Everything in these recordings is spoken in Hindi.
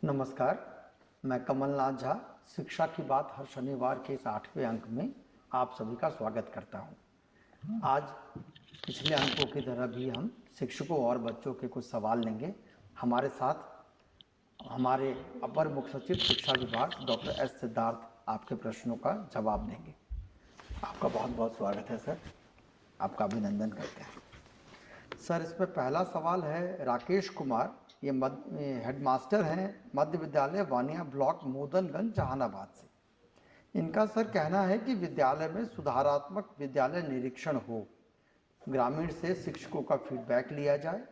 नमस्कार, मैं कमलनाथ झा शिक्षा की बात हर शनिवार के इस 8वें अंक में आप सभी का स्वागत करता हूं। आज पिछले अंकों की तरह भी हम शिक्षकों और बच्चों के कुछ सवाल लेंगे। हमारे साथ हमारे अपर मुख्य सचिव शिक्षा विभाग डॉक्टर एस सिद्धार्थ आपके प्रश्नों का जवाब देंगे। आपका बहुत बहुत स्वागत है सर, आपका अभिनंदन करते हैं। सर, इसमें पहला सवाल है राकेश कुमार, ये हेडमास्टर हैं मध्य विद्यालय वानिया ब्लॉक मोदनगंज जहानाबाद से। इनका सर कहना है कि विद्यालय में सुधारात्मक विद्यालय निरीक्षण हो, ग्रामीण से शिक्षकों का फीडबैक लिया जाए,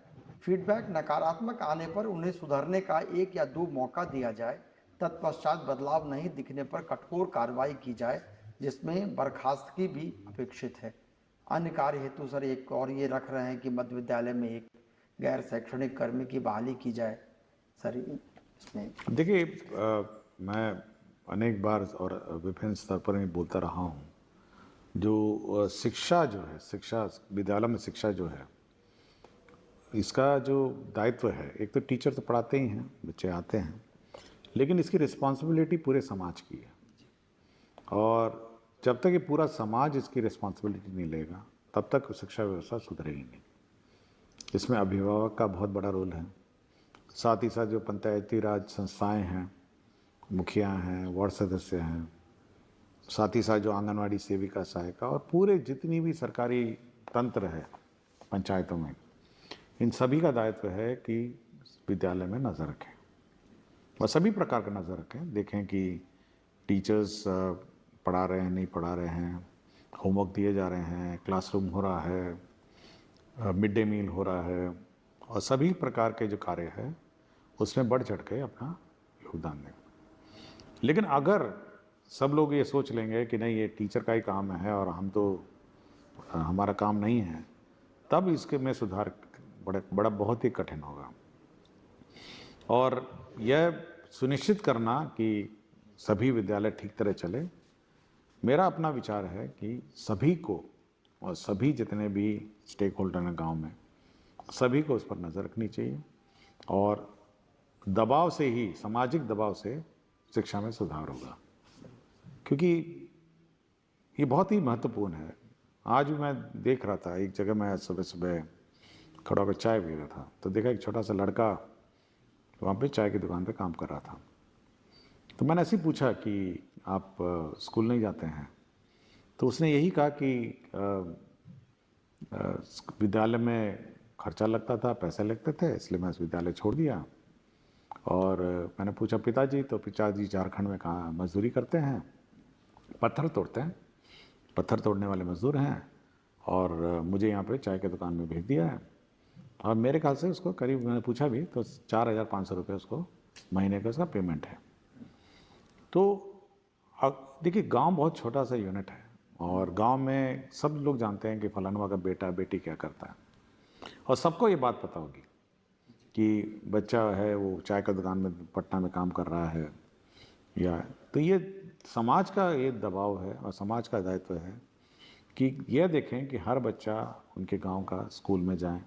फीडबैक नकारात्मक आने पर उन्हें सुधरने का 1 या 2 मौका दिया जाए, तत्पश्चात बदलाव नहीं दिखने पर कठोर कार्रवाई की जाए, जिसमें बर्खास्तगी भी अपेक्षित है। अन्य कार्य हेतु सर एक और ये रख रहे हैं कि मध्य विद्यालय में एक गैर शैक्षणिक कर्मी की बहाली की जाए। सर इसमें देखिए, मैं अनेक बार और विभिन्न स्तर पर मैं बोलता रहा हूँ, जो शिक्षा जो है, शिक्षा विद्यालय में शिक्षा जो है, इसका जो दायित्व है, एक तो टीचर तो पढ़ाते ही हैं, बच्चे आते हैं, लेकिन इसकी रिस्पॉन्सिबिलिटी पूरे समाज की है। और जब तक ये पूरा समाज इसकी रिस्पॉन्सिबिलिटी नहीं लेगा, तब तक शिक्षा व्यवस्था सुधरेगी नहीं। इसमें अभिभावक का बहुत बड़ा रोल है, साथ ही साथ जो पंचायती राज संस्थाएं हैं, मुखिया हैं, वार्ड सदस्य हैं, साथ ही साथ जो आंगनवाड़ी सेविका सहायिका और पूरे जितनी भी सरकारी तंत्र है पंचायतों में, इन सभी का दायित्व है कि विद्यालय में नज़र रखें और सभी प्रकार का नज़र रखें। देखें कि टीचर्स पढ़ा रहे हैं, नहीं पढ़ा रहे हैं, होमवर्क दिए जा रहे हैं, क्लासरूम हो रहा है, मिड डे मील हो रहा है, और सभी प्रकार के जो कार्य है उसमें बढ़ चढ़ के अपना योगदान दें। लेकिन अगर सब लोग ये सोच लेंगे कि नहीं, ये टीचर का ही काम है और हम तो हमारा काम नहीं है, तब इसके में सुधार बड़ा बहुत ही कठिन होगा। और यह सुनिश्चित करना कि सभी विद्यालय ठीक तरह चले, मेरा अपना विचार है कि सभी को और सभी जितने भी स्टेक होल्डर हैं गाँव में, सभी को उस पर नज़र रखनी चाहिए और दबाव से ही, सामाजिक दबाव से शिक्षा में सुधार होगा, क्योंकि ये बहुत ही महत्वपूर्ण है। आज भी मैं देख रहा था, एक जगह मैं सुबह सुबह खड़ा होकर चाय पी रहा था, तो देखा एक छोटा सा लड़का वहाँ पे चाय की दुकान पे काम कर रहा था। तो मैंने ऐसे ही पूछा कि आप स्कूल नहीं जाते हैं? तो उसने यही कहा कि विद्यालय में खर्चा लगता था, पैसे लगते थे, इसलिए मैं इस विद्यालय छोड़ दिया। और मैंने पूछा पिताजी, तो पिताजी झारखंड में कहाँ मजदूरी करते हैं, पत्थर तोड़ते हैं, पत्थर तोड़ने वाले मजदूर हैं, और मुझे यहाँ पे चाय की दुकान में भेज दिया है। और मेरे ख्याल से उसको करीब, मैंने पूछा भी तो 4,500 रुपये उसको महीने का उसका पेमेंट है। तो देखिए, गांव बहुत छोटा सा यूनिट है और गांव में सब लोग जानते हैं कि फलाना का बेटा बेटी क्या करता है, और सबको ये बात पता होगी कि बच्चा है वो चाय का दुकान में पटना में काम कर रहा है। या तो ये समाज का ये दबाव है और समाज का दायित्व है कि यह देखें कि हर बच्चा उनके गांव का स्कूल में जाए,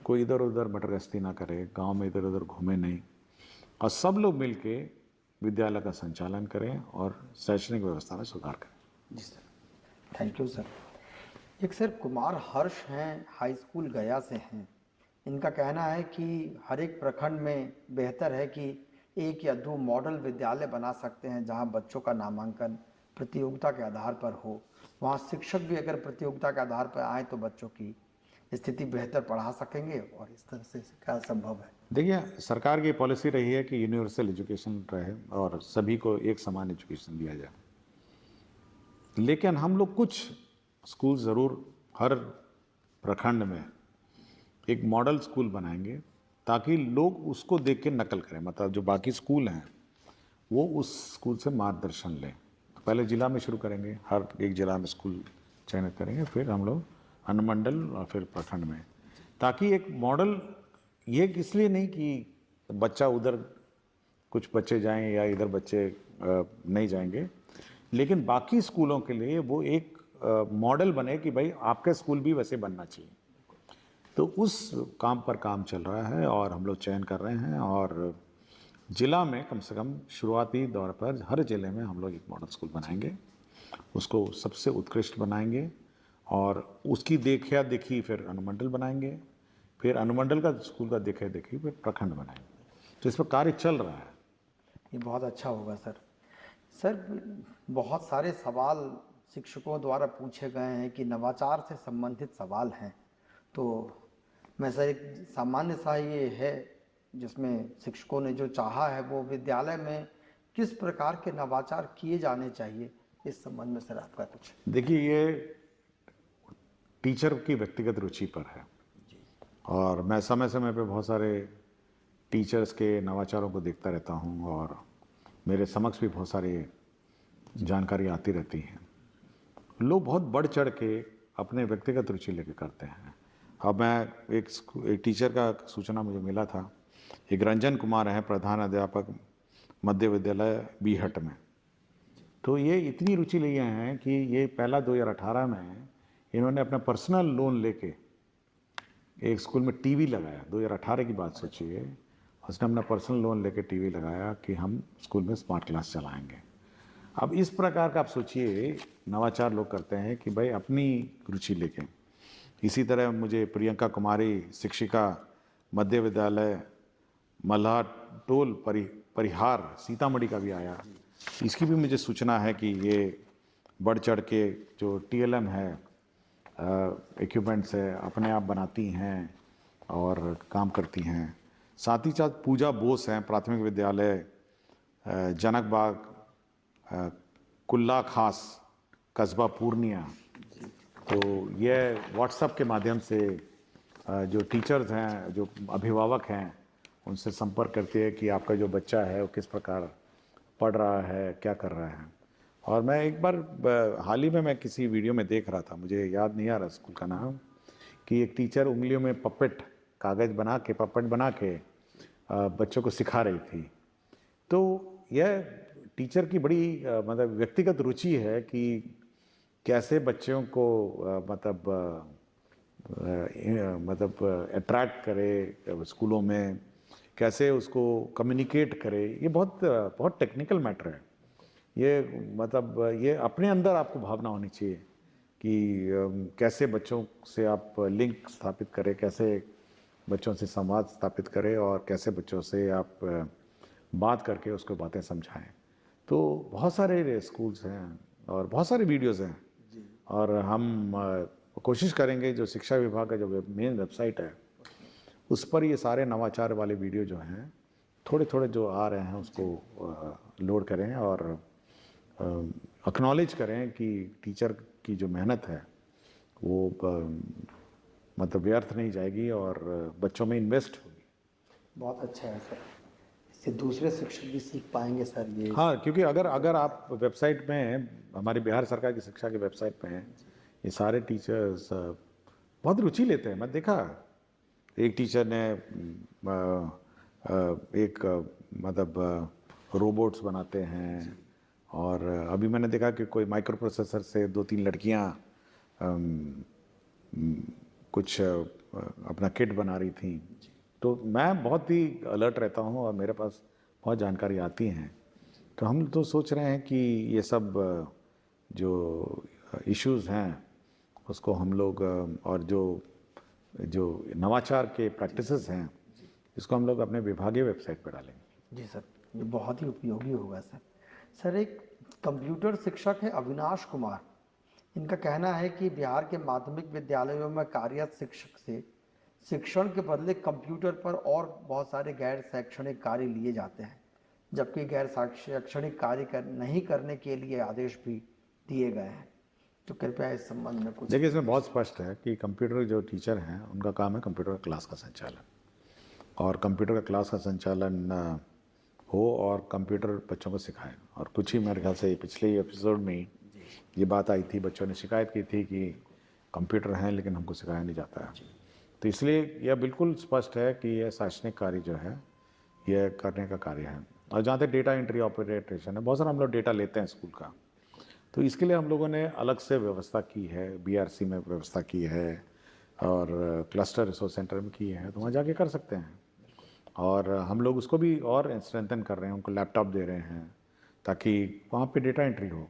कोई इधर उधर मटरगश्ती ना करे, गांव में इधर उधर घूमे नहीं, और सब लोग मिलके विद्यालय का संचालन करें और शैक्षणिक व्यवस्था में सुधार करें। जी सर, थैंक यू सर। एक सर कुमार हर्ष हैं, हाई स्कूल गया से हैं। इनका कहना है कि हर एक प्रखंड में बेहतर है कि 1 या 2 मॉडल विद्यालय बना सकते हैं जहां बच्चों का नामांकन प्रतियोगिता के आधार पर हो। वहां शिक्षक भी अगर प्रतियोगिता के आधार पर आए तो बच्चों की स्थिति बेहतर पढ़ा सकेंगे, और इस तरह से क्या संभव है? देखिए, सरकार की पॉलिसी रही है कि यूनिवर्सल एजुकेशन रहे और सभी को एक समान एजुकेशन दिया जाए, लेकिन हम लोग कुछ स्कूल ज़रूर हर प्रखंड में एक मॉडल स्कूल बनाएंगे ताकि लोग उसको देख के नकल करें। मतलब जो बाकी स्कूल हैं वो उस स्कूल से मार्गदर्शन लें। पहले जिला में शुरू करेंगे, हर एक जिला में स्कूल चयनित करेंगे, फिर हम लोग अनुमंडल और फिर प्रखंड में, ताकि एक मॉडल, ये इसलिए नहीं कि बच्चा उधर कुछ बच्चे जाएं या इधर बच्चे नहीं जाएंगे, लेकिन बाकी स्कूलों के लिए वो एक मॉडल बने कि भाई आपका स्कूल भी वैसे बनना चाहिए। तो उस काम पर काम चल रहा है और हम लोग चयन कर रहे हैं, और जिला में कम से कम शुरुआती दौर पर हर जिले में हम लोग एक मॉडल स्कूल बनाएंगे, उसको सबसे उत्कृष्ट बनाएंगे और उसकी देखा देखी फिर अनुमंडल बनाएंगे, फिर अनुमंडल का स्कूल का देखा देखी फिर प्रखंड बनाएंगे। तो इस पर कार्य चल रहा है। ये बहुत अच्छा होगा सर। सर, बहुत सारे सवाल शिक्षकों द्वारा पूछे गए हैं कि नवाचार से संबंधित सवाल हैं, तो मैं सर एक सामान्य सा ये है जिसमें शिक्षकों ने जो चाहा है वो विद्यालय में किस प्रकार के नवाचार किए जाने चाहिए, इस संबंध में सर आपका कुछ। देखिए, ये टीचर की व्यक्तिगत रुचि पर है और मैं समय समय पे बहुत सारे टीचर्स के नवाचारों को देखता रहता हूँ और मेरे समक्ष भी बहुत सारी जानकारी आती रहती हैं। लोग बहुत बढ़ चढ़ के अपने व्यक्तिगत रुचि लेके करते हैं। अब मैं एक टीचर का सूचना मुझे मिला था, एक रंजन कुमार हैं, प्रधान अध्यापक मध्य विद्यालय बीहट में। तो ये इतनी रुचि लिए हैं कि ये पहला 2018 में इन्होंने अपना पर्सनल लोन लेके एक स्कूल में टीवी लगाया। 2018 की बात सोचिए, उसने अपना पर्सनल लोन लेके टीवी लगाया कि हम स्कूल में स्मार्ट क्लास चलाएंगे। अब इस प्रकार का आप सोचिए नवाचार लोग करते हैं कि भाई अपनी रुचि लेके। इसी तरह मुझे प्रियंका कुमारी, शिक्षिका, मध्य विद्यालय मल्हा टोल परिहार सीतामढ़ी का भी आया। इसकी भी मुझे सूचना है कि ये बढ़ चढ़ के जो TLM है, इक्विपमेंट्स है, अपने आप बनाती हैं और काम करती हैं। साथ ही साथ पूजा बोस हैं, प्राथमिक विद्यालय जनक बाग कुल्ला खास कस्बा पूर्णिया। तो ये व्हाट्सएप के माध्यम से जो टीचर्स हैं, जो अभिभावक हैं, उनसे संपर्क करती है कि आपका जो बच्चा है वो किस प्रकार पढ़ रहा है, क्या कर रहा है। और मैं एक बार हाल ही में मैं किसी वीडियो में देख रहा था, मुझे याद नहीं आ रहा स्कूल का नाम, कि एक टीचर उंगलियों में कागज़ बना के पपेट बना के बच्चों को सिखा रही थी। तो यह टीचर की बड़ी मतलब व्यक्तिगत रुचि है कि कैसे बच्चों को मतलब अट्रैक्ट करे स्कूलों में, कैसे उसको कम्युनिकेट करे। ये बहुत टेक्निकल मैटर है। ये मतलब ये अपने अंदर आपको भावना होनी चाहिए कि कैसे बच्चों से आप लिंक स्थापित करें, कैसे बच्चों से संवाद स्थापित करें और कैसे बच्चों से आप बात करके उसको बातें समझाएं। तो बहुत सारे स्कूल्स हैं और बहुत सारे वीडियोस हैं और हम कोशिश करेंगे जो शिक्षा विभाग का जो मेन वेबसाइट है उस पर ये सारे नवाचार वाले वीडियो जो हैं थोड़े थोड़े जो आ रहे हैं उसको लोड करें और एक्नॉलेज करें कि टीचर की जो मेहनत है वो मतलब व्यर्थ नहीं जाएगी और बच्चों में इन्वेस्ट होगी। बहुत अच्छा है सर, इससे दूसरे शिक्षक भी सीख पाएंगे सर ये। हाँ, क्योंकि अगर आप वेबसाइट में हमारी बिहार सरकार की शिक्षा की वेबसाइट पे हैं, ये सारे टीचर्स बहुत रुचि लेते हैं। मैं देखा एक टीचर ने एक मतलब रोबोट्स बनाते हैं और अभी मैंने देखा कि कोई माइक्रो प्रोसेसर से 2-3 लड़कियां कुछ अपना किट बना रही थी। तो मैं बहुत ही अलर्ट रहता हूँ और मेरे पास बहुत जानकारी आती हैं। तो हम तो सोच रहे हैं कि ये सब जो इश्यूज़ हैं उसको हम लोग और जो नवाचार के प्रैक्टिसेस हैं इसको हम लोग अपने विभागीय वेबसाइट पर डालेंगे। जी सर, ये बहुत ही उपयोगी होगा सर। सर, एक कंप्यूटर शिक्षक है अविनाश कुमार, इनका कहना है कि बिहार के माध्यमिक विद्यालयों में कार्यरत शिक्षक से शिक्षण के बदले कंप्यूटर पर और बहुत सारे गैर शैक्षणिक कार्य लिए जाते हैं, जबकि गैर शैक्षणिक कार्य नहीं करने के लिए आदेश भी दिए गए हैं। तो कृपया इस संबंध में कुछ। देखिए, इसमें बहुत स्पष्ट है कि कंप्यूटर जो टीचर हैं उनका काम है कंप्यूटर क्लास का संचालन, और कंप्यूटर का क्लास का संचालन हो और कंप्यूटर बच्चों को सिखाएं। और कुछ ही मेरे ख्याल से पिछले एपिसोड में ये बात आई थी, बच्चों ने शिकायत की थी कि कंप्यूटर हैं लेकिन हमको सिखाया नहीं जाता है। तो इसलिए यह बिल्कुल स्पष्ट है कि यह शैक्षणिक कार्य जो है यह करने का कार्य है। और जहाँ तक डेटा एंट्री ऑपरेशन है, बहुत सारा हम लोग डेटा लेते हैं स्कूल का, तो इसके लिए हम लोगों ने अलग से व्यवस्था की है, BRC में व्यवस्था की है और क्लस्टर रिसोर्स सेंटर में की है, तो वहाँ जाके कर सकते हैं। और हम लोग उसको भी और स्ट्रेंथन कर रहे हैं, उनको लैपटॉप दे रहे हैं ताकि वहाँ पे डेटा एंट्री हो।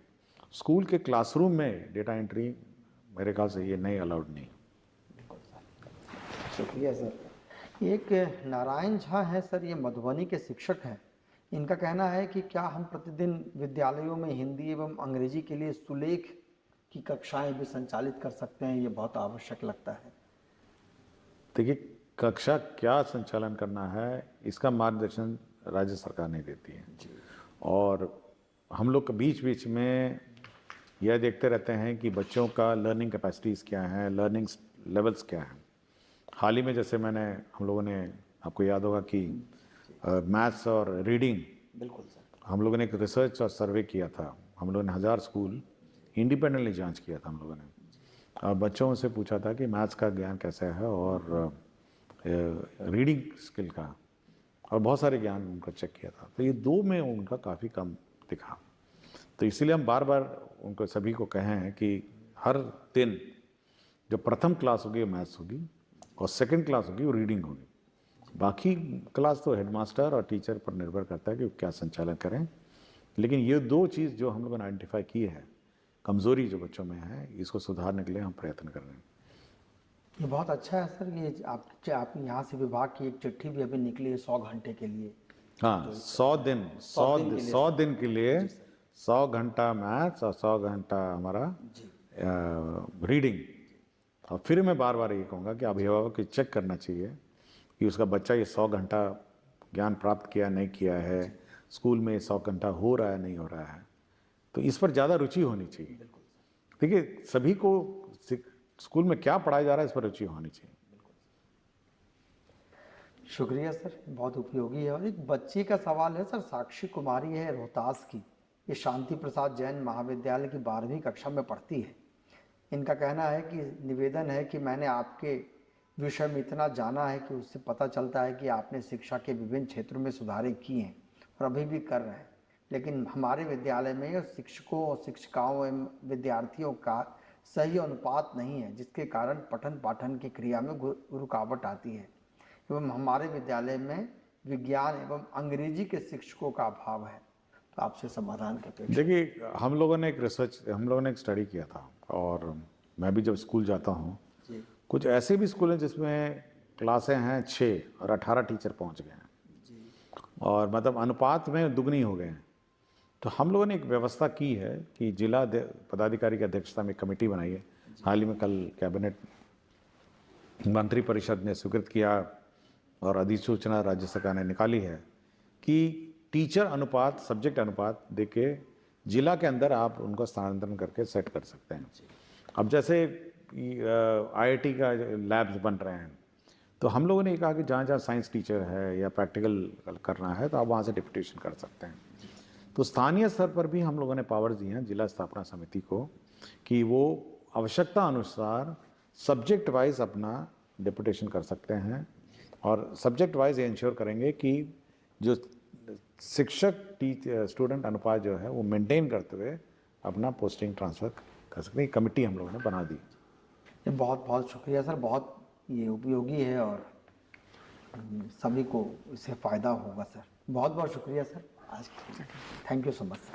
स्कूल के क्लासरूम में डेटा एंट्री मेरे ख्याल से ये नहीं अलाउड नहीं। शुक्रिया सर। एक नारायण झा है सर, ये मधुबनी के शिक्षक हैं। इनका कहना है कि क्या हम प्रतिदिन विद्यालयों में हिंदी एवं अंग्रेजी के लिए सुलेख की कक्षाएं भी संचालित कर सकते हैं? ये बहुत आवश्यक लगता है। देखिए, कक्षा क्या संचालन करना है इसका मार्गदर्शन राज्य सरकार नहीं देती है और हम लोग के बीच बीच में यह देखते रहते हैं कि बच्चों का लर्निंग कैपेसिटीज़ क्या हैं, लर्निंग लेवल्स क्या हैं। हाल ही में जैसे हम लोगों ने, आपको याद होगा कि मैथ्स और रीडिंग, बिल्कुल सर, हम लोगों ने एक रिसर्च और सर्वे किया था। हम लोगों ने 1000 स्कूल इंडिपेंडेंटली जांच किया था। हम लोगों ने बच्चों से पूछा था कि मैथ्स का ज्ञान कैसा है और रीडिंग स्किल का, और बहुत सारे ज्ञान उनका चेक किया था। तो ये दो में उनका काफ़ी कम दिखा। तो इसीलिए हम बार बार उनको सभी को कहे हैं कि हर दिन जो प्रथम क्लास होगी वो मैथ्स होगी और सेकंड क्लास होगी वो रीडिंग होगी। बाकी क्लास तो हेडमास्टर और टीचर पर निर्भर करता है कि वो क्या संचालन करें। लेकिन ये दो चीज़ जो हम लोगों ने आइडेंटिफाई की है, कमज़ोरी जो बच्चों में है, इसको सुधारने के लिए हम प्रयत्न कर रहे हैं। ये बहुत अच्छा है सर। ये आप यहाँ से विभाग की एक चिट्ठी भी अभी निकली है 100 घंटे के लिए। हाँ, 100 दिन के लिए 100 घंटा मैथ्स और 100 घंटा हमारा रीडिंग। और फिर मैं बार बार ये कहूँगा कि अभिभावक को चेक करना चाहिए कि उसका बच्चा ये 100 घंटा ज्ञान प्राप्त किया नहीं किया है, स्कूल में 100 घंटा हो रहा है नहीं हो रहा है। तो इस पर ज़्यादा रुचि होनी चाहिए। देखिए, सभी को स्कूल में क्या पढ़ाया जा रहा है इस पर रुचि होनी चाहिए। शुक्रिया सर, बहुत उपयोगी है। और एक बच्ची का सवाल है सर, साक्षी कुमारी है रोहतास की। ये शांति प्रसाद जैन महाविद्यालय की 12वीं कक्षा में पढ़ती है। इनका कहना है कि निवेदन है कि मैंने आपके विषय में इतना जाना है कि उससे पता चलता है कि आपने शिक्षा के विभिन्न क्षेत्रों में सुधारे किए हैं और अभी भी कर रहे हैं, लेकिन हमारे विद्यालय में शिक्षकों और शिक्षिकाओं एवं विद्यार्थियों का सही अनुपात नहीं है, जिसके कारण पठन पाठन की क्रिया में रुकावट आती है एवं हमारे विद्यालय में विज्ञान एवं अंग्रेजी के शिक्षकों का अभाव है। तो आपसे समाधान की अपेक्षा। देखिए, हम लोगों ने एक स्टडी किया था और मैं भी जब स्कूल जाता हूँ, कुछ ऐसे भी स्कूल हैं जिसमें क्लासें हैं 6 और 18 टीचर पहुँच गए हैं और मतलब अनुपात में दुगनी हो गए हैं। तो हम लोगों ने एक व्यवस्था की है कि जिला पदाधिकारी की अध्यक्षता में कमेटी बनाई है। हाल ही में कल कैबिनेट मंत्री परिषद ने स्वीकृत किया और अधिसूचना राज्य सरकार ने निकाली है कि टीचर अनुपात, सब्जेक्ट अनुपात देके जिला के अंदर आप उनको स्थानांतरण करके सेट कर सकते हैं। अब जैसे IIT का लैब्स बन रहे हैं, तो हम लोगों ने ये कहा कि जहाँ जहाँ साइंस टीचर है या प्रैक्टिकल करना है तो आप वहाँ से डिप्यूटेशन कर सकते हैं। तो स्थानीय स्तर पर भी हम लोगों ने पावर दी हैं जिला स्थापना समिति को कि वो आवश्यकता अनुसार सब्जेक्ट वाइज अपना डिप्यूटेशन कर सकते हैं और सब्जेक्ट वाइज ये इंश्योर करेंगे कि जो शिक्षक स्टूडेंट अनुपात जो है वो मेंटेन करते हुए अपना पोस्टिंग ट्रांसफ़र कर सकते हैं। कमेटी हम लोगों ने बना दी। ये बहुत बहुत शुक्रिया सर, बहुत ये उपयोगी है और सभी को इससे फ़ायदा होगा सर। बहुत बहुत शुक्रिया सर आज। Thank you so much sir.